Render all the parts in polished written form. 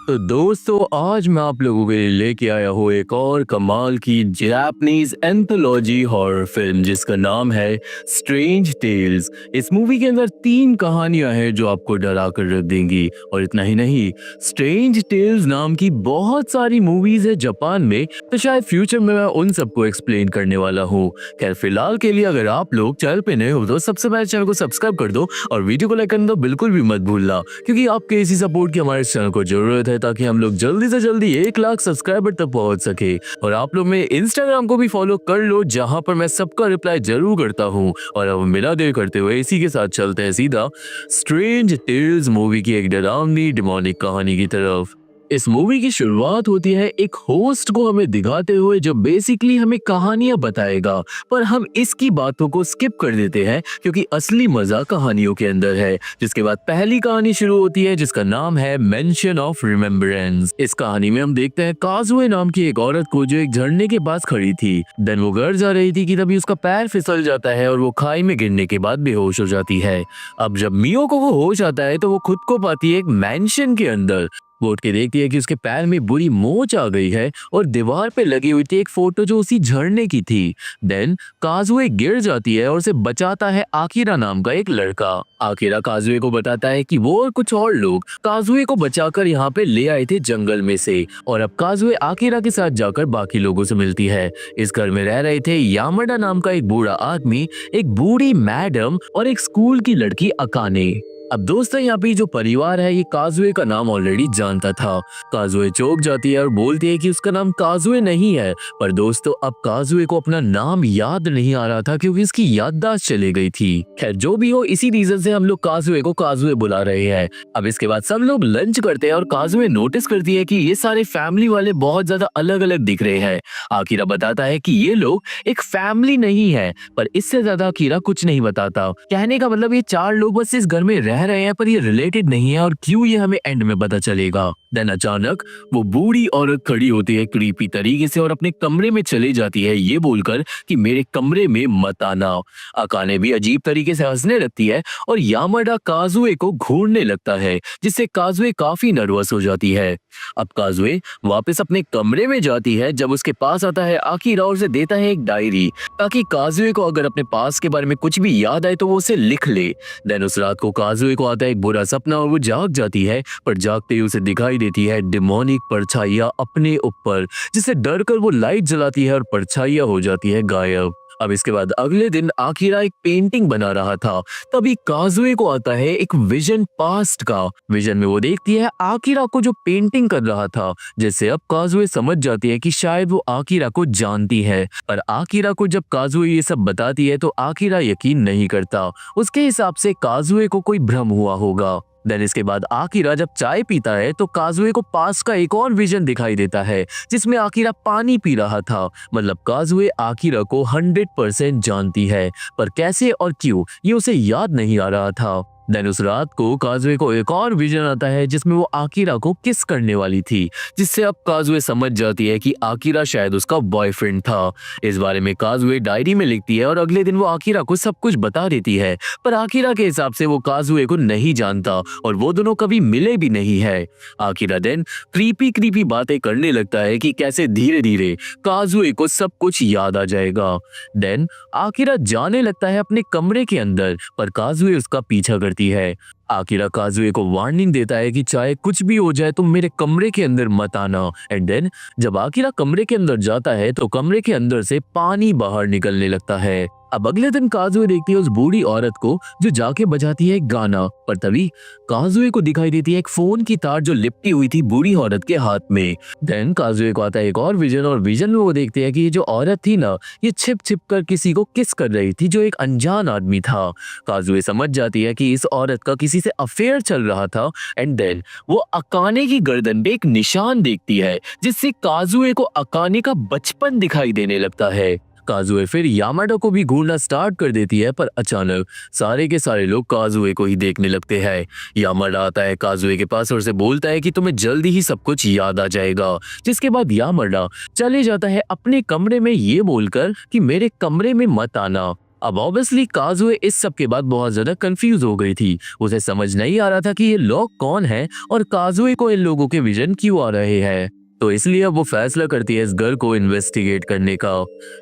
तो दोस्तों आज मैं आप लोगों के लिए लेके आया हूँ एक और कमाल की जापानीज एंथोलॉजी हॉरर फिल्म जिसका नाम है स्ट्रेंज टेल्स। इस मूवी के अंदर 3 कहानियां हैं जो आपको डरा कर रख देंगी। और इतना ही नहीं, स्ट्रेंज टेल्स नाम की बहुत सारी मूवीज है जापान में, तो शायद फ्यूचर में मैं उन सबको एक्सप्लेन करने वाला हूँ। खैर फिलहाल के लिए अगर आप लोग चैनल पे नए हो तो सबसे पहले चैनल को सब्सक्राइब कर दो और वीडियो को लाइक करना तो बिल्कुल भी मत भूलना, क्योंकि आपके इसी सपोर्ट की हमारे इस चैनल को जरूरत है ताकि हम लोग जल्दी से जल्दी 1 लाख सब्सक्राइबर तक पहुंच सके। और आप लोग मेरे इंस्टाग्राम को भी फॉलो कर लो, जहां पर मैं सबका रिप्लाई जरूर करता हूं। और अब बिना देर करते हुए इसी के साथ चलते हैं सीधा स्ट्रेंज टेल्स मूवी की एक डरावनी डिमोनिक कहानी की तरफ। इस मूवी की शुरुआत होती है एक होस्ट को हमें दिखाते हुए जो बेसिकली हमें कहानियां बताएगा, पर हम इसकी बातों को स्किप कर देते हैं क्योंकि असली मजा कहानियों के अंदर है। जिसके बाद पहली कहानी शुरू होती है जिसका नाम है मेंशन ऑफ रिमेम्बरेंस। इस कहानी में हम देखते हैं काजुए नाम की एक औरत को जो एक झरने के पास खड़ी थी। देन वो घर जा रही थी कि तभी उसका पैर फिसल जाता है और वो खाई में गिरने के बाद बेहोश हो जाती है। अब जब मियो को वो होश आता है तो वो खुद को पाती है एक मैंशन के अंदर। वो उठ के देखती है कि उसके पैर में बुरी मोच आ गई है और दीवार पे लगी हुई थी एक फोटो जो उसी झरने की थी। देन काजुए गिर जाती है और उसे बचाता है आकिरा नाम का एक लड़का। आकिरा काजुए को बताता है कि वो और कुछ और लोग काजुए को बचाकर यहाँ पे ले आए थे जंगल में से, और अब काजुए आकिरा के साथ जाकर बाकी लोगों से मिलती है। इस घर में रह रहे थे यामाडा नाम का एक बूढ़ा आदमी, एक बूढ़ी मैडम और एक स्कूल की लड़की अकाने। अब दोस्तों यहाँ पे जो परिवार है ये काजुए का नाम ऑलरेडी जानता था। काजुए चौंक जाती है और बोलती है कि उसका नाम काजुए नहीं है, पर दोस्तों अब काजुए को अपना नाम याद नहीं आ रहा था क्योंकि इसकी याददाश्त चली गई थी। खैर जो भी हो, इसी रीजन से हम लोग काजुए को काजुए बुला रहे हैं। अब इसके बाद सब लोग लंच करते हैं और काजुए नोटिस करती है कि ये सारे फैमिली वाले बहुत ज्यादा अलग अलग दिख रहे हैं। आकिरा बताता है कि ये लोग एक फैमिली नहीं है, पर इससे ज्यादा आकिरा कुछ नहीं बताता। कहने का मतलब ये 4 लोग बस इस घर में रह रहे हैं पर ये रिलेटेड नहीं है, और क्यों ये हमें एंड में पता चलेगा। देन अचानक वो बूढ़ी औरत खड़ी होती है क्रीपी तरीके से और अपने कमरे में चली जाती है ये बोलकर कि मेरे कमरे में मत आना। अकाने भी अजीब तरीके से हंसने लगती है और यामाडा काजुए को घूरने लगता है, जिससे काजुए काफी नर्वस हो जाती है। अब काजुए वापस अपने कमरे में जाती है जब उसके पास आता है आकिरा और उसे देता है एक डायरी, ताकि काजुए को अगर अपने पास के बारे में कुछ भी याद आए तो वो उसे लिख ले। देन उस रात को काजुए को आता है एक बुरा सपना और वो जाग जाती है, पर जागते ही उसे दिखाई देती है डिमोनिक परछाइयां अपने ऊपर, जिससे डर कर वो लाइट जलाती है और परछाइयां हो जाती है गायब। अब इसके बाद अगले दिन आकिरा एक पेंटिंग बना रहा था, तभी काजुए को आता है एक विजन पास्ट का। विजन में वो देखती है आकिरा को जो पेंटिंग कर रहा था, जिससे अब काजुए समझ जाती है कि शायद वो आकिरा को जानती है। पर आकिरा को जब काजुए ये सब बताती है तो आकिरा यकीन नहीं करता। उसके हिसाब से काजुए को कोई भ्रम हुआ होगा। देन इसके बाद आकिरा जब चाय पीता है तो काजुए को पास का एक और विजन दिखाई देता है जिसमें आकिरा पानी पी रहा था। मतलब काजुए आकिरा को 100% जानती है, पर कैसे और क्यों ये उसे याद नहीं आ रहा था। देन उस रात को काजुए को एक और विजन आता है जिसमें वो आकिरा को किस करने वाली थी, जिससे अब काजुए समझ जाती है कि आकिरा शायद उसका बॉयफ्रेंड था। इस बारे में काजुए डायरी में लिखती है और अगले दिन वो आकिरा को सब कुछ बता देती है, पर आकिरा के हिसाब से वो काजुए को नहीं जानता और वो दोनों कभी मिले भी नहीं है। आकिरा देन क्रीपी बातें करने लगता है कि कैसे धीरे धीरे काजुए को सब कुछ याद आ जाएगा। देन आकिरा जाने लगता है अपने कमरे के अंदर, पर काजुए उसका पीछा करती है। आकिरा काजुए को वार्निंग देता है कि चाहे कुछ भी हो जाए तुम मेरे कमरे के अंदर मत आना। एंड देन जब आकिरा कमरे के अंदर जाता है तो कमरे के अंदर से पानी बाहर निकलने लगता है। अब अगले दिन काजुए देखती है उस बूढ़ी औरत को जो जाके बजाती है एक गाना, पर तभी काजुए को दिखाई देती है एक फोन की तार जो लिपटी हुई थी बूढ़ी औरत के हाथ में। देन काजुए को आता है एक और विजन, और विजन में वो देखते हैं कि ये जो औरत थी ना, ये छिप छिप कर किसी को किस कर रही थी जो एक अनजान आदमी था। काजुए समझ जाती है कि इस औरत का किसी से अफेयर चल रहा था। एंड देन वो अकाने की गर्दन पे एक निशान देखती है, जिससे काजुए को अकाने का बचपन दिखाई देने लगता है। काजुए फिर यामाडा को भी घूरना स्टार्ट कर देती है, पर अचानक सारे के सारे लोग काजुए को ही देखने लगते हैं। यामाडा आता है काजुए के पास और उसे बोलता है कि तुम्हें जल्दी ही सब कुछ याद आ जाएगा, जिसके बाद यामाडा चले जाता है अपने कमरे में ये बोलकर कि मेरे कमरे में मत आना। अब ऑब्वियसली काजुए इस सब के बाद बहुत ज्यादा कंफ्यूज हो गई थी। उसे समझ नहीं आ रहा था कि ये लोग कौन है और काजुए को इन लोगों के विजन क्यों आ रहे हैं। तो इसलिए अब वो फैसला करती है इस घर को इन्वेस्टिगेट करने का।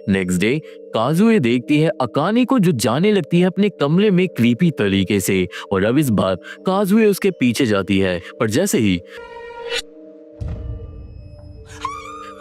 नेक्स्ट डे काजुए देखती है अकाने को, जो जाने लगती है अपने कमरे में क्रीपी तरीके से, और अब इस बार काजुए उसके पीछे जाती है। पर जैसे ही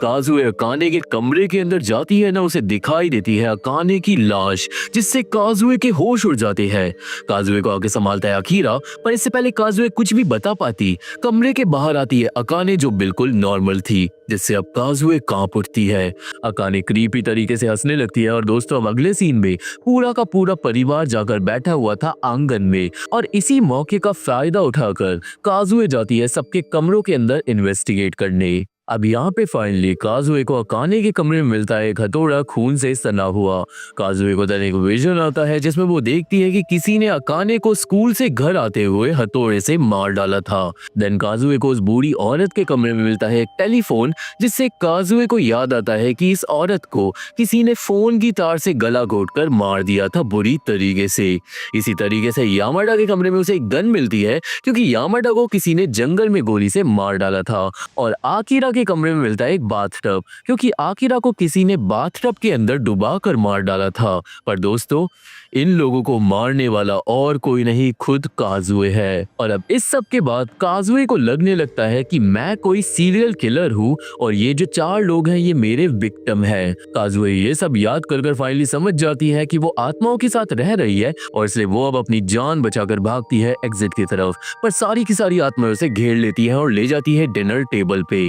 काजुए अकाने के कमरे के अंदर जाती है ना, उसे दिखाई देती है अकाने की लाश, जिससे काजुए के होश उड़ जाते हैं। काजुए को आगे संभालता है अकीरा, पर इससे पहले काजुए कुछ भी बता पाती, कमरे के बाहर आती है अकाने, जो बिल्कुल नॉर्मल थी, जिससे अब काजुए कांप उठती है। अकाने क्रीपी तरीके से हंसने लगती है। और दोस्तों अब अगले सीन में पूरा का पूरा परिवार जाकर बैठा हुआ था आंगन में, और इसी मौके का फायदा उठाकर काजुए जाती है सबके कमरों के अंदर इन्वेस्टिगेट करने। अब यहाँ पे फाइनली काजुए को अकाने के कमरे में मिलता है एक हथौड़ा खून से सना हुआ। काजुए को देन एक विजन आता है जिसमें वो देखती है कि किसी ने अकाने को स्कूल से घर आते हुए हथौड़े से मार डाला था। देन काजुए को उस बूढ़ी औरत के कमरे में मिलता है एक टेलीफोन, जिससे काजुए को याद आता है कि इस औरत को किसी ने फोन की तार से गला घोटकर मार दिया था बुरी तरीके से। इसी तरीके से यामाडा के कमरे में उसे एक गन मिलती है, क्योंकि यामाडा को किसी ने जंगल में गोली से मार डाला था। और आकिरा के कमरे में मिलता है एक बाथटब, क्योंकि आकिरा को किसी ने बाथटब के अंदर डुबा कर मार डाला था। पर दोस्तों इन लोगों को मारने वाला और कोई नहीं, खुद काजुए है। और अब इस सब के बाद काजुए को लगने लगता है कि मैं कोई सीरियल किलर हूँ और ये जो 4 लोग हैं ये मेरे विक्टिम हैं। काजुए ये सब याद कर फाइनली समझ जाती है कि वो आत्माओं के साथ रह रही है, और इसलिए वो अब अपनी जान बचाकर भागती है एग्जिट की तरफ। पर सारी की सारी आत्माएं उसे घेर लेती है और ले जाती है डिनर टेबल पे।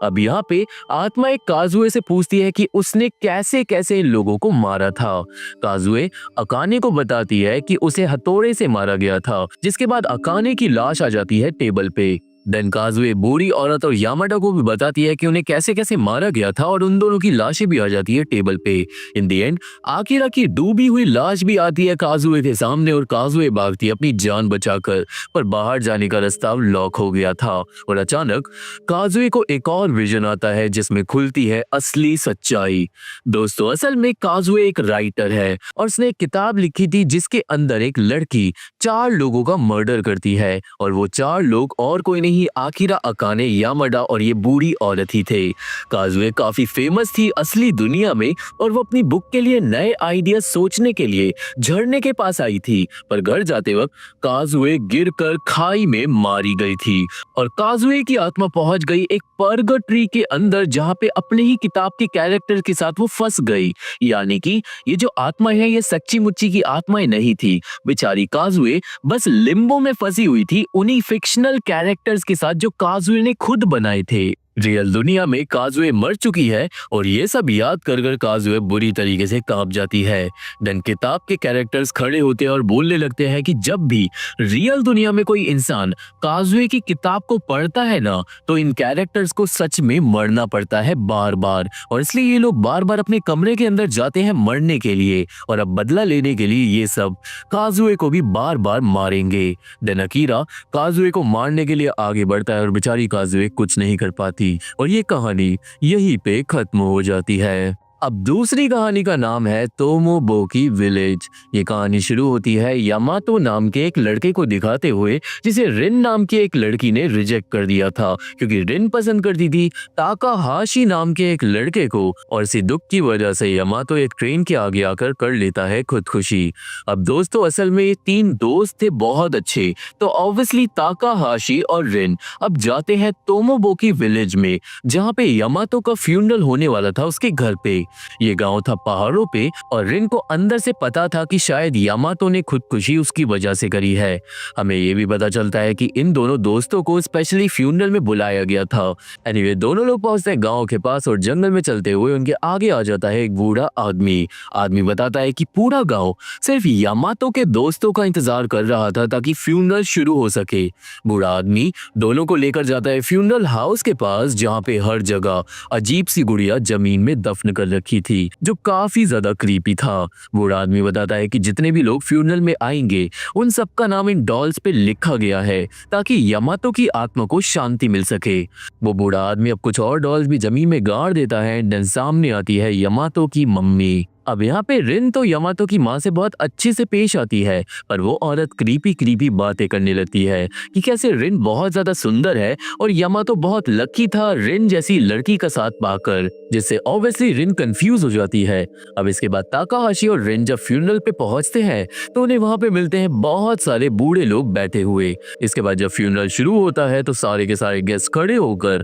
अब यहाँ पे आत्मा एक काजुए से पूछती है कि उसने कैसे कैसे इन लोगों को मारा था। काजुए अकाने को बताती है कि उसे हथौड़े से मारा गया था, जिसके बाद अकाने की लाश आ जाती है टेबल पे। देन काजुए बूढ़ी औरत और यामाडा को भी बताती है कि उन्हें कैसे कैसे मारा गया था, और उन दोनों की लाशें भी आ जाती है टेबल पे। इन दी एंड आकिरा की डूबी हुई लाश भी आती है काजुए के सामने, और काजुए भागती है अपनी जान बचाकर। पर बाहर जाने का रास्ता लॉक हो गया था, और अचानक काजुए को एक और विजन आता है जिसमें खुलती है असली सच्चाई। दोस्तों असल में काजुए एक राइटर है, और उसने एक किताब लिखी थी जिसके अंदर एक लड़की 4 लोगों का मर्डर करती है, और वो 4 लोग और कोई नहीं, आकिरा, अकाने, यामाडा और ये बूढ़ी औरत ही थे। काजुए काफी फेमस थी असली दुनिया में, और वो अपनी बुक के लिए नए आइडिया सोचने के लिए झरने के पास आई थी। पर घर जाते वक्त काजुए गिरकर खाई में मारी गई थी, और काजुए की आत्मा पहुंच गई एक पर्गट्री के अंदर, जहां पे अपने ही किताब के कैरेक्टर के साथ वो फंस गई। यानी कि ये जो आत्मा है ये सच्ची मुच्ची की आत्माएं नहीं थी। बेचारी काजुए बस लिम्बो में फंसी हुई थी उन्हीं फिक्शनल कैरेक्टर्स के साथ जो काजुए ने खुद बनाए थे। रियल दुनिया में काजुए मर चुकी है, और ये सब याद कर कर काजुए बुरी तरीके से कांप जाती है। देन किताब के कैरेक्टर्स खड़े होते हैं और बोलने लगते हैं कि जब भी रियल दुनिया में कोई इंसान काजुए की किताब को पढ़ता है ना, तो इन कैरेक्टर्स को सच में मरना पड़ता है बार बार, और इसलिए ये लोग बार बार अपने कमरे के अंदर जाते हैं मरने के लिए, और अब बदला लेने के लिए ये सब काजुए को भी बार बार मारेंगे। देन अकीरा काजुए को मारने के लिए आगे बढ़ता है, और बेचारी काजुए कुछ नहीं कर पाती, और ये कहानी यहीं पे खत्म हो जाती है। अब दूसरी कहानी का नाम है तोमोबोकी विलेज। ये कहानी शुरू होती है यामातो नाम के एक लड़के को दिखाते हुए, जिसे रिन नाम की एक लड़की ने रिजेक्ट कर दिया था, क्योंकि रिन पसंद करती थी ताकाहाशी नाम के एक लड़के को, और इसी दुख की वजह से यामातो एक ट्रेन के आगे आकर कर लेता है खुदकुशी। अब दोस्तों असल में ये 3 दोस्त थे बहुत अच्छे, तो ऑब्वियसली ताकाहाशी और रिन अब जाते हैं तोमोबोकी विलेज में, जहाँ पे यामातो का फ्यूनरल होने वाला था उसके घर पे। ये गांव था पहाड़ों पे, और रिन को अंदर से पता था कि शायद यामातो ने खुदकुशी उसकी वजह से करी है। हमें ये भी पता चलता है कि इन दोनों दोस्तों को स्पेशली फ्यूनरल में बुलाया गया था। एनीवे दोनों लोग पहुंचते हैं गांव के पास, और जंगल में चलते हुए उनके आगे आ जाता है एक बूढ़ा आदमी बताता है कि पूरा गांव सिर्फ यामातो के दोस्तों का इंतजार कर रहा था ताकि फ्यूनरल शुरू हो सके। बूढ़ा आदमी दोनों को लेकर जाता है फ्यूनरल हाउस के पास, जहाँ पे हर जगह अजीब सी गुड़िया जमीन में दफन कर रखी थी, जो काफी ज्यादा क्रीपी था। बूढ़ा आदमी बताता है कि जितने भी लोग फ्यूनरल में आएंगे उन सबका नाम इन डॉल्स पे लिखा गया है, ताकि यामातो की आत्मा को शांति मिल सके। वो बूढ़ा आदमी अब कुछ और डॉल्स भी जमीन में गाड़ देता है। देन सामने आती है यामातो की मम्मी। अब यहाँ पे रिन तो यामातो की माँ से बहुत अच्छे से पेश आती है, पर वो औरत क्रीपी क्रीपी बातें करने लगती है कि कैसे रिन बहुत ज्यादा सुंदर है और यामातो बहुत लकी था रिन जैसी लड़की का साथ पाकर, जिससे ऑब्वियसली रिन कंफ्यूज हो जाती है। अब इसके बाद ताकाहाशी और रिन जब फ्यूनरल पे पहुंचते हैं तो उन्हें वहां पे मिलते हैं बहुत सारे बूढ़े लोग बैठे हुए। इसके बाद जब फ्यूनरल शुरू होता है तो सारे के सारे गेस्ट खड़े होकर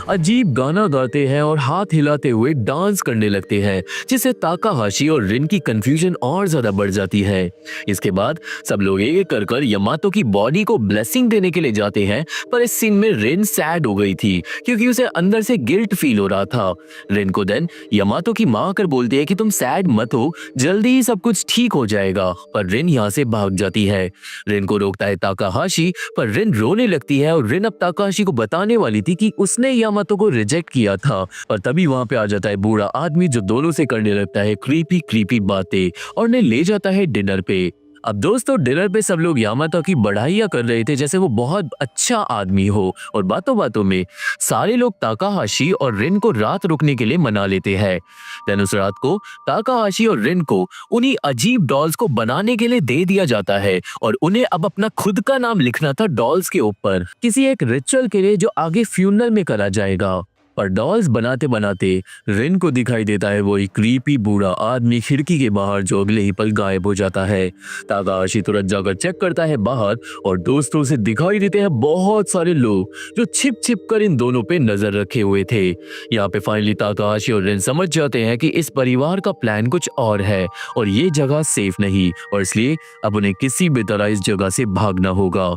अजीब गाना गाते हैं और हाथ हिलाते हुए डांस करने लगते हैं, जिससे ताकाहाशी और रिन की कंफ्यूजन और ज्यादा बढ़ जाती है। इसके बाद सब लोग एक एक कर यामातो की बॉडी को ब्लेसिंग देने के लिए जाते हैं, पर इस सीन में रिन सैड हो गई थी क्योंकि उसे अंदर से गिल्ट फील हो रहा था। रिन को देन यामातो की माँ आकर बोलती है कि तुम सैड मत हो, जल्दी ही सब कुछ ठीक हो जाएगा, पर रिन यहाँ से भाग जाती है। रिन को रोकता है ताकाहाशी, पर रिन रोने लगती है और रिन अब ताकाहाशी को बताने वाली थी कि उसने यामातो को रिजेक्ट किया था, पर तभी वहां पे आ जाता है बूढ़ा आदमी जो दोनों से करने लगता है क्रीपी क्रीपी बातें और उन्हें ले जाता है डिनर पे। अब दोस्तों डिनर पे सब लोग यामातो की बढ़ाइयाँ कर रहे थे जैसे वो बहुत अच्छा आदमी हो, और बातों बातों में सारे लोग ताकाहाशी और रिन को रात रुकने के लिए मना लेते हैं। देन उस रात को ताकाहाशी और रिन को उन्हीं अजीब डॉल्स को बनाने के लिए दे दिया जाता है और उन्हें अब अपना खुद का नाम लिखना था डॉल्स के ऊपर किसी एक रिचुअल के लिए जो आगे फ्यूनरल में करा जाएगा। पर डॉल्स बनाते बनाते रिन को दिखाई देता है वही क्रीपी बूढ़ा आदमी खिड़की के बाहर जो अगले ही पल गायब हो जाता है। ताकाहाशी तुरंत जाकर चेक करता है बाहर और दोस्तों से दिखाई देते हैं बहुत सारे लोग जो छिप छिप कर इन दोनों पे नजर रखे हुए थे। यहाँ पे फाइनली ताकाहाशी और रिन समझ जाते हैं कि इस परिवार का प्लान कुछ और है और ये जगह सेफ नहीं, और इसलिए अब उन्हें किसी भी तरह इस जगह से भागना होगा।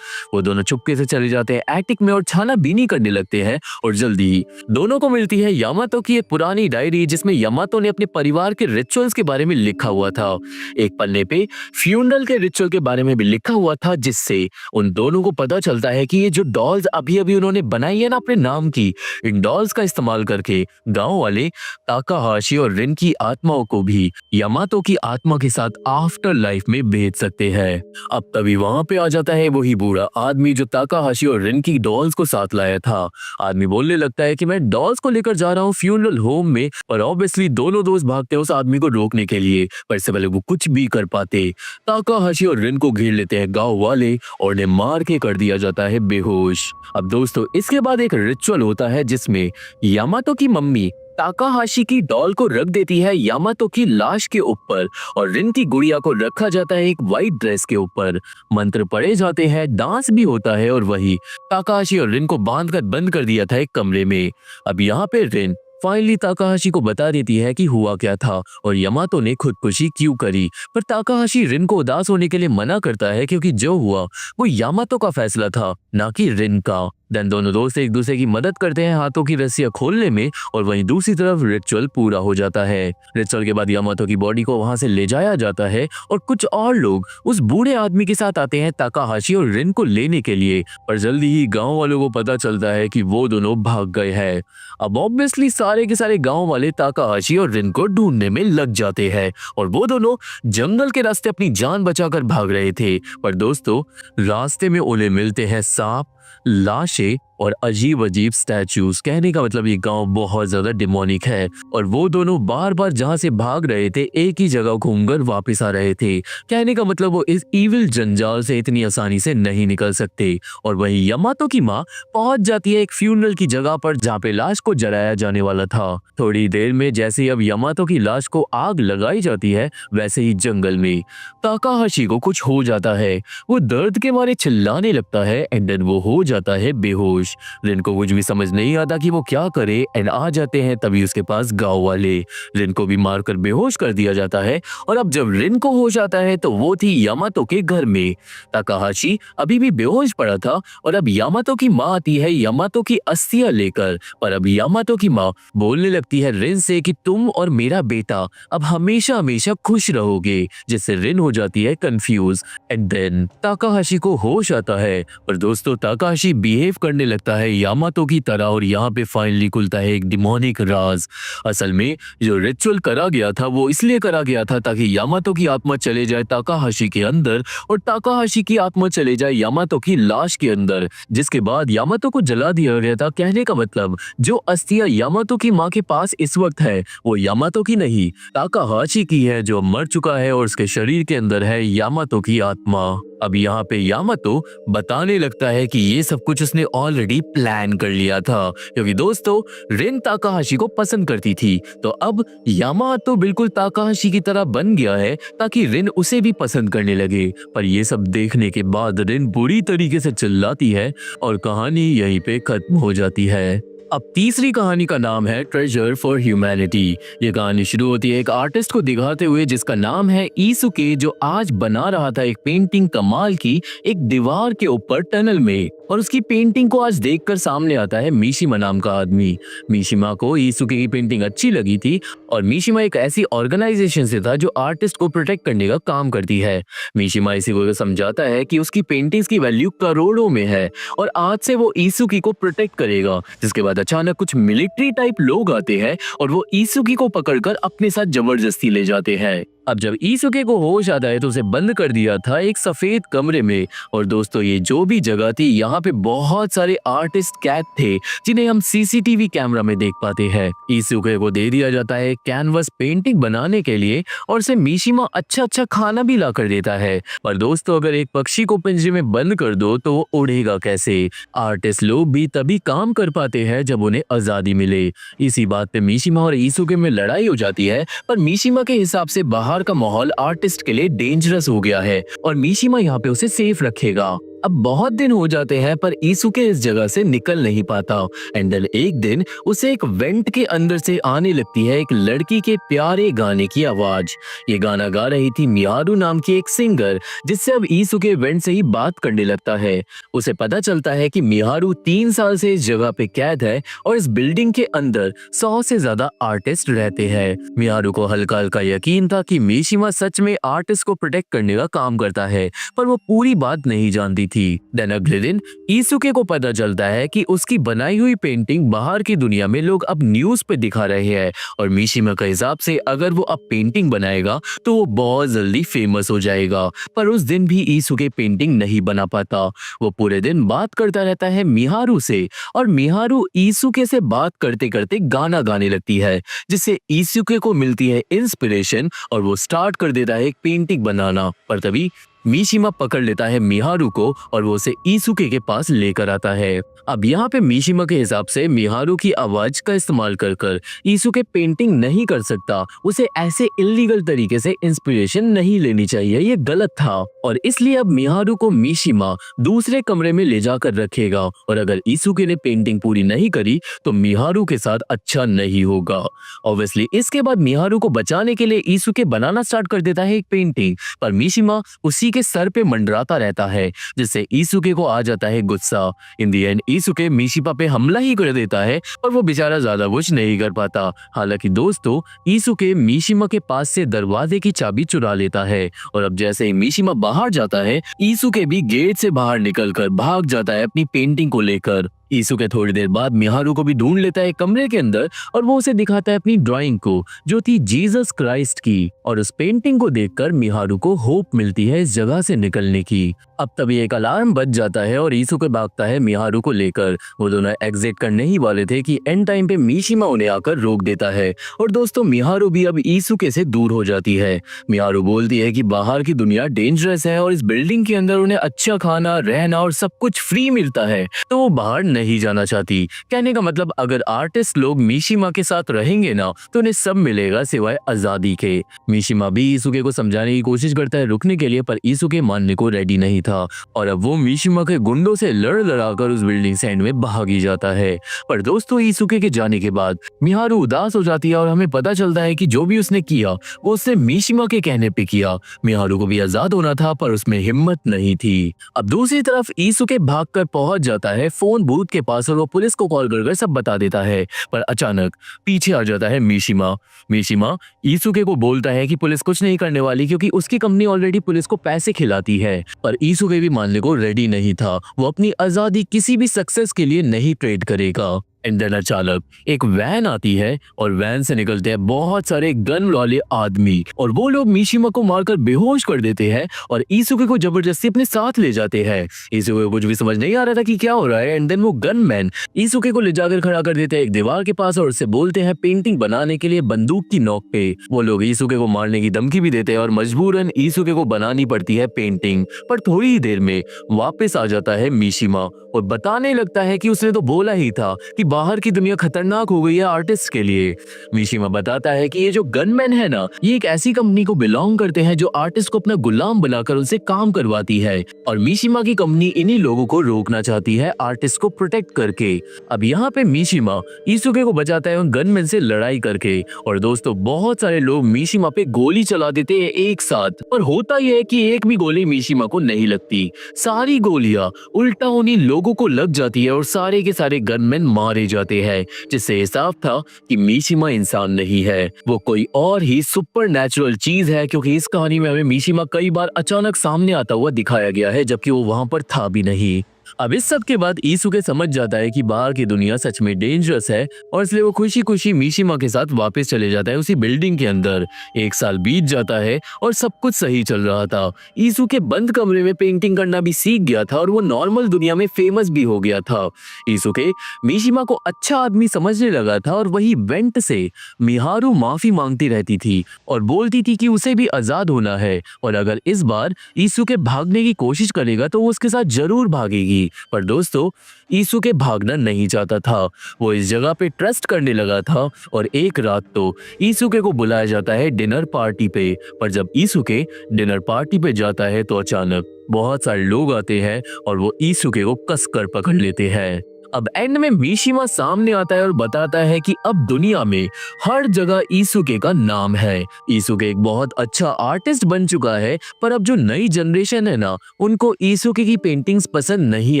वो दोनों चुपके से चले जाते हैं एटिक में और छानाबीनी करने लगते हैं, और जल्दी ही दोनों को मिलती है यामातो की एक पुरानी डायरी जिसमें यामातो ने अपने परिवार के रिचुअल्स के बारे में लिखा हुआ था। एक पन्ने पे फ्यूनरल के रिचुअल के बारे में भी लिखा हुआ था, जिससे उन दोनों को पता चलता है कि ये जो डॉल्स अभी अभी उन्होंने बनाई है ना अपने नाम की, इन डॉल्स का इस्तेमाल करके गांव वाले ताकाहाशी और रिन की आत्माओं को भी यामातो की आत्मा के साथ आफ्टर लाइफ में भेज सकते हैं। अब तभी वहां पे आ जाता है वही बूढ़ा आदमी जो ताकाहाशी और रिन की डॉल्स को साथ लाया था। आदमी बोलने लगता है कि मैं डॉल्स को लेकर जा रहा हूँ फ्यूनरल होम में, और ऑब्वियसली दोनों दोस्त भागते हैं उस आदमी को रोकने के लिए, पर इससे पहले वो कुछ भी कर पाते ताकाहाशी और रिन को घेर लेते हैं गांव वाले और उन्हें मार के कर दिया जाता है बेहोश। अब दोस्तों इसके बाद एक रिचुअल होता है जिसमें यामातो की मम्मी ताकाहाशी की डॉल को रख देती है यामातो की लाश के ऊपर और रिन की गुड़िया को रखा जाता है एक व्हाइट ड्रेस के ऊपर। मंत्र पढ़े जाते हैं, डांस भी होता है, और वही ताकाहाशी और रिन को बांधकर बंद कर दिया था एक कमरे में। अब यहाँ पे रिन फाइनली ताकाहाशी को बता देती है कि हुआ क्या था और यामातो ने खुदकुशी क्यों करी, पर ताकाहाशी रिन को उदास होने के लिए मना करता है क्योंकि जो हुआ वो यामातो का फैसला था, ना कि रिन का। देन दोनों दोस्त एक दूसरे की मदद करते हैं हाथों की रस्सियां खोलने में, और वहीं दूसरी तरफ रिचुअल पूरा हो जाता है। रिचुअल के बाद यामातो की बॉडी को वहां से ले जाया जाता है और कुछ और लोग उस बूढ़े आदमी के साथ आते हैं ताकाहाशी और रिन को लेने के लिए, पर जल्दी ही गांव वालों को पता चलता है कि वो दोनों भाग गए हैं। अब ऑब्वियसली सारे के सारे गांव वाले ताकाहाशी और रिन को ढूंढने में लग जाते हैं और वो दोनों जंगल के रास्ते अपनी जान बचाकर भाग रहे थे, पर दोस्तों रास्ते में उन्हें मिलते हैं सांप, लाशें और अजीब अजीब स्टैचूज। कहने का मतलब ये गांव बहुत ज्यादा डिमोनिक है और वो दोनों बार बार जहां से भाग रहे थे एक ही जगह घूमकर वापस आ रहे थे। कहने का मतलब वो इस इविल जंजाल से इतनी आसानी से नहीं निकल सकते। और वहीं यामातो की माँ पहुंच जाती है एक फ्यूनरल की जगह पर जहाँ पे लाश को जलाया जाने वाला था। थोड़ी देर में जैसे ही अब यामातो की लाश को आग लगाई जाती है वैसे ही जंगल में ताकाहाशी को कुछ हो जाता है। वो दर्द के मारे चिल्लाने लगता है एंड देन वो हो जाता है बेहोश। रिन को कुछ भी समझ नहीं आता कि वो क्या करे एंड आ जाते हैं तभी उसके पास गांव वाले। रिन को भी मारकर बेहोश कर दिया जाता है और अब जब रिन को होश आता है तो वो थी यामातो के घर में। ताकाहाशी अभी भी बेहोश पड़ा था और अब यामातो की माँ आती है यामातो की अस्थियां लेकर, पर अब यामातो की माँ बोलने लगती है रिन से कि तुम और मेरा बेटा अब हमेशा हमेशा खुश रहोगे, जिससे रिन हो जाती है कंफ्यूज एंड देन ताकाहाशी को होश आता है। पर दोस्तों ताकाहाशी बिहेव करने लगता है यामातो की तरह और यहाँ पे फाइनली खुलता है एक डिमोनिक राज। असल में जो रिचुअल करा गया था वो इसलिए करा गया था ताकि यामातो की आत्मा चले जाए ताकाहाशी के अंदर और ताकाहाशी की आत्मा चले जाए यामातो की लाश के अंदर, जिसके बाद यामातो को जला दिया गया था। कहने का मतलब जो अस्थियां यामातो की माँ के पास इस वक्त है वो यामातो की नहीं ताकाहाशी की है जो मर चुका है और उसके शरीर के अंदर है यामातो की आत्मा। अब यहाँ पे यामातो बताने लगता है कि ये सब कुछ उसने ऑलरेडी प्लान कर लिया था, क्योंकि दोस्तों रिन ताकाहाशी को पसंद करती थी, तो अब यामातो बिल्कुल ताकाहाशी की तरह बन गया है ताकि रिन उसे भी पसंद करने लगे। पर ये सब देखने के बाद रिन बुरी तरीके से चिल्लाती है और कहानी यहीं पे खत्म हो जाती है। अब तीसरी कहानी का नाम है ट्रेजर फॉर ह्यूमैनिटी। ये कहानी शुरू होती है एक आर्टिस्ट को दिखाते हुए जिसका नाम है ईसुके, जो आज बना रहा था एक पेंटिंग कमाल की एक दीवार के ऊपर टनल में, और उसकी पेंटिंग को आज देखकर सामने आता है मिशिमा नाम का आदमी। मिशिमा को ईसुके की पेंटिंग अच्छी लगी थी और मिशिमा एक ऐसी ऑर्गेनाइजेशन से था जो आर्टिस्ट को प्रोटेक्ट करने का काम करती है। मिशिमा इसी को समझाता है कि उसकी पेंटिंग्स की वैल्यू करोड़ों में है और आज से वो ईसुके को प्रोटेक्ट करेगा। जिसके बाद अचानक कुछ मिलिट्री टाइप लोग आते हैं और वो ईसुके को पकड़कर अपने साथ जबरदस्ती ले जाते हैं। अब जब ईसुके को होश आता है तो उसे बंद कर दिया था एक सफेद कमरे में, और दोस्तों ये जो भी जगह थी यहाँ पे बहुत सारे आर्टिस्ट कैद थे जिन्हें हम सीसीटीवी कैमरा में देख पाते हैं। ईसुके को दे दिया जाता है कैनवस पेंटिंग बनाने के लिए और उसे मिशिमा अच्छा अच्छा खाना भी ला कर देता है। पर दोस्तों अगर एक पक्षी को पिंजरे में बंद कर दो तो वो उड़ेगा कैसे? आर्टिस्ट लोग भी तभी काम कर पाते हैं जब उन्हें आजादी मिले। इसी बात पे मिशिमा और ईसुके में लड़ाई हो जाती है, पर मिशिमा के हिसाब से बाहर का माहौल आर्टिस्ट के लिए डेंजरस हो गया है और मिशिमा यहाँ पे उसे सेफ रखेगा। अब बहुत दिन हो जाते हैं पर ईसुके इस जगह से निकल नहीं पाता। एंड देन एक दिन उसे एक वेंट के अंदर से आने लगती है एक लड़की के प्यारे गाने की आवाज। ये गाना गा रही थी मिहारू नाम की एक सिंगर, जिससे अब ईसुके वेंट से ही बात करने लगता है। उसे पता चलता है कि मिहारू 3 साल से इस जगह पे कैद है और इस बिल्डिंग के अंदर 100 से ज्यादा आर्टिस्ट रहते हैं। मिहारू को हल्का हल्का यकीन था कि मिशिमा सच में आर्टिस्ट को प्रोटेक्ट करने का काम करता है, पर वो पूरी बात नहीं जानती थी। देन अगले दिन ईसुके को पता चलता है कि उसकी बनाई हुई पेंटिंग बाहर की दुनिया में लोग अब न्यूज पे दिखा रहे हैं और मिशिमा के हिसाब से अगर वो अब पेंटिंग बनाएगा तो वो बहुत जल्दी फेमस हो जाएगा। पर उस दिन भी ईसुके पेंटिंग नहीं बना पाता। वो पूरे दिन बात करता रहता है मिहारू से और मिहारू ईसुके से बात करते करते गाना गाने लगती है, जिससे ईसुके को मिलती है इंस्पिरेशन और वो स्टार्ट कर देता है एक पेंटिंग बनाना। पर तभी मिशिमा पकड़ लेता है मिहारू को और वो उसे ईसुके के पास लेकर आता है। अब यहाँ पे मिशिमा के हिसाब से मिहारू की आवाज का इस्तेमाल कर कर ईसुके पेंटिंग नहीं कर सकता। उसे ऐसे इल्लीगल तरीके से इंस्पिरेशन नहीं लेनी चाहिए, ये गलत था और इसलिए अब मिहारू को मिशिमा दूसरे कमरे में ले जाकर रखेगा और अगर ईसुके ने पेंटिंग पूरी नहीं करी तो मिहारू के साथ अच्छा नहीं होगा। ऑब्वियसली इसके बाद मिहारू को बचाने के लिए ईसुके बनाना स्टार्ट कर देता है एक पेंटिंग, पर मिशिमा उसी के सर पे मंडराता रहता है, जिससे ईसुके को आ जाता है गुस्सा। इन दी एंड ईसुके मिशिमा पे हमला ही कर देता है और वो बेचारा ज्यादा कुछ नहीं कर पाता। हालांकि दोस्तों ईसुके मिशिमा के पास से दरवाजे की चाबी चुरा लेता है और अब जैसे ही मिशिमा बाहर जाता है ईसुके भी गेट से बाहर निकलकर भाग जाता है अपनी पेंटिंग को लेकर। ईसुके थोड़ी देर बाद मिहारू को भी ढूंढ लेता है कमरे के अंदर और वो उसे दिखाता है अपनी ड्राइंग को जो थी जीसस क्राइस्ट की, और उस पेंटिंग को देखकर मिहारू को होप मिलती है इस जगह से निकलने की। अब तभी एक अलार्म बज जाता है और ईसुके भागता है मिहारू को लेकर। वो दोनों एग्जिट करने ही वाले थे कि एंड टाइम पे मिशिमा उन्हें आकर रोक देता है और दोस्तों मिहारू भी अब ईसुके से दूर हो जाती है। मिहारू बोलती है कि बाहर की दुनिया डेंजरस है और इस बिल्डिंग के अंदर उन्हें अच्छा खाना रहना और सब कुछ फ्री मिलता है, तो वो बाहर नहीं जाना चाहती। कहने का मतलब अगर आर्टिस्ट लोग मिशिमा के साथ रहेंगे ना तो उन्हें सब मिलेगा सिवाय आजादी के। मिशिमा भी ईसुके को समझाने की कोशिश करता है रुकने के लिए, पर ईसुके मानने को रेडी नहीं था और अब वो मिशिमा के गुंडों से लड़ लड़ाकर उस बिल्डिंग से एंड में भाग ही जाता है। पर दोस्तों ईसुके के जाने के बाद मिहारू उदास हो जाती है और हमें पता चलता है कि जो भी उसने किया वो उसने मिशिमा के कहने पे किया। मिहारू को भी आजाद होना था पर उसमें हिम्मत नहीं थी। अब दूसरी तरफ ईसुके भागकर पहुंच जाता है फोन बूथ के पास और वो पुलिस को कॉल कर सब बता देता है। पर अचानक पीछे आ जाता है मिशिमा। मिशिमा ईसुके को बोलता है कि पुलिस कुछ नहीं करने वाली क्योंकि उसकी कंपनी ऑलरेडी पुलिस को पैसे खिलाती है। पर ईसुके भी मानने को रेडी नहीं था। वो अपनी आजादी किसी भी सक्सेस के लिए नहीं ट्रेड करेगा। एंड देन अचानक एक वैन आती है और वैन से निकलते हैं बहुत सारे गन वाले आदमी और वो लोग मिशिमा को मारकर बेहोश कर देते हैं और ईसुके को जबरदस्ती अपने साथ ले जाते हैं। ईसुके को कुछ भी समझ नहीं आ रहा था कि क्या हो रहा है। एंड देन वो गनमैन ईसुके को ले जाकर खड़ा कर देते हैं एक दीवार के पास और उससे बोलते हैं पेंटिंग बनाने के लिए बंदूक की नोक पे। वो लोग ईसुके को मारने की धमकी भी देते हैं और मजबूरन ईसुके को बनानी पड़ती है पेंटिंग। पर थोड़ी ही देर में वापस आ जाता है मिशिमा और बताने लगता है कि उसने तो बोला ही था कि बाहर की दुनिया खतरनाक हो गई है आर्टिस्ट के लिए। मिशिमा बताता है कि ये जो गनमैन है ना, ये एक ऐसी कंपनी को बिलोंग करते हैं जो आर्टिस्ट को अपना गुलाम बनाकर उनसे काम करवाती है और मिशिमा की कंपनी इन्हीं लोगों को रोकना चाहती है आर्टिस्ट को प्रोटेक्ट करके। अब यहाँ पे मिशिमा ईसुके को बचाता है उन गनमैन से लड़ाई करके। और दोस्तों बहुत सारे लोग मिशिमा पे गोली चला देते हैं एक साथ, पर होता यह है कि एक भी गोली मिशिमा को नहीं लगती। सारी गोलियां उल्टा उन्हीं लोगों को लग जाती है और सारे के सारे गनमैन मारे जाते हैं, जिससे ये साफ था कि मिशिमा इंसान नहीं है, वो कोई और ही सुपर नेचुरल चीज है। क्योंकि इस कहानी में हमें मिशिमा कई बार अचानक सामने आता हुआ दिखाया गया है जबकि वो वहां पर था भी नहीं। अब इस सब के बाद ईसुके समझ जाता है कि बाहर की दुनिया सच में डेंजरस है और इसलिए वो खुशी खुशी मिशिमा के साथ वापस चले जाता है उसी बिल्डिंग के अंदर। एक साल बीत जाता है और सब कुछ सही चल रहा था। ईसुके बंद कमरे में पेंटिंग करना भी सीख गया था और वो नॉर्मल दुनिया में फेमस भी हो गया था। ईसुके मिशिमा को अच्छा आदमी समझने लगा था और वही वेंट से मिहारू माफी मांगती रहती थी और बोलती थी कि उसे भी आजाद होना है और अगर इस बार ईसुके भागने की कोशिश करेगा तो वो उसके साथ जरूर भागेगी। पर दोस्तों ईसुके भागना नहीं चाहता था, वो इस जगह पे ट्रस्ट करने लगा था। और एक रात तो ईसुके को बुलाया जाता है डिनर पार्टी पे। पर जब ईसुके डिनर पार्टी पे जाता है तो अचानक बहुत सारे लोग आते हैं और वो ईसुके को कसकर पकड़ लेते हैं। अब एंड में मिशिमा सामने आता है और बताता है कि अब दुनिया में हर जगह ईसुके का नाम है। ईसुके एक बहुत अच्छा आर्टिस्ट बन चुका है, पर अब जो नई जनरेशन है ना, उनको ईसुके की पेंटिंग्स पसंद नहीं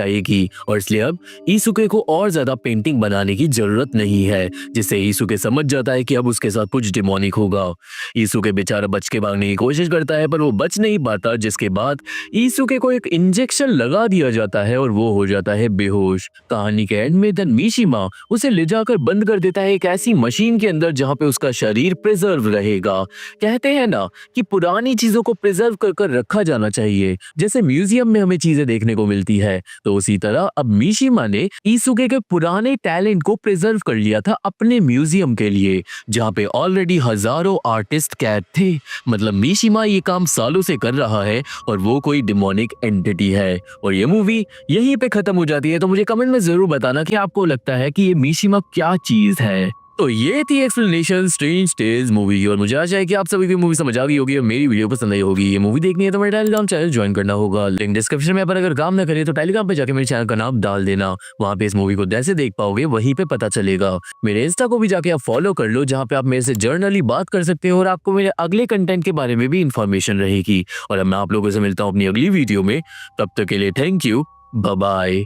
आएगी और इसलिए अब ईसुके को और ज्यादा पेंटिंग बनाने की जरूरत नहीं है, जिससे ईसुके समझ जाता है कि अब उसके साथ कुछ डिमोनिक होगा। ईसुके बेचारा बच के भागने की कोशिश करता है पर वो बच नहीं पाता, जिसके बाद ईसुके को एक इंजेक्शन लगा दिया जाता है और वो हो जाता है बेहोश। कहानी के एंड में देन मिशिमा उसे ले जाकर बंद कर देता है एक ऐसी मशीन के अंदर जहां पे उसका शरीर प्रिजर्व रहेगा। कहते हैं ना कि पुरानी चीजों को प्रिजर्व कर रखा जाना चाहिए, जैसे म्यूजियम में हमें चीजें देखने को मिलती है। तो उसी तरह अब मिशिमा ने ईसुके के पुराने टैलेंट को प्रिजर्व कर लिया था अपने म्यूजियम के लिए, जहां पे ऑलरेडी हजारों आर्टिस्ट कैद थे। मतलब मिशिमा ये काम सालों से कर रहा है और वो कोई डिमोनिक एंटिटी है। और ये मूवी यहीं पे खत्म हो जाती है। तो मुझे कमेंट में जरूर बताना कि आपको लगता है कि ये मिशिमा क्या चीज है। तो ये थी एक्सप्लेनेशन स्ट्रेंज टेल्स मूवी की और मुझे आशा है कि आप सभी को मूवी समझ आ गई होगी और मेरी वीडियो पसंद आई होगी। ये मूवी देखनी है तो मेरे टेलीग्राम चैनल ज्वाइन करना होगा, लिंक डिस्क्रिप्शन में। पर अगर काम ना करे तो टेलीग्राम पे जाके मेरे चैनल का नाम डाल देना, वहाँ पे इस मूवी को जैसे देख पाओगे वहीं पे पता चलेगा। मेरे इंस्टा को भी जाके आप फॉलो कर लो, जहाँ पे आप मेरे से जर्नली बात कर सकते हो और आपको मेरे अगले कंटेंट के बारे में भी इंफॉर्मेशन रहेगी। और अब मैं आप लोगों से मिलता हूँ अपनी अगली वीडियो में, तब तक के लिए थैंक यू, बाय बाय।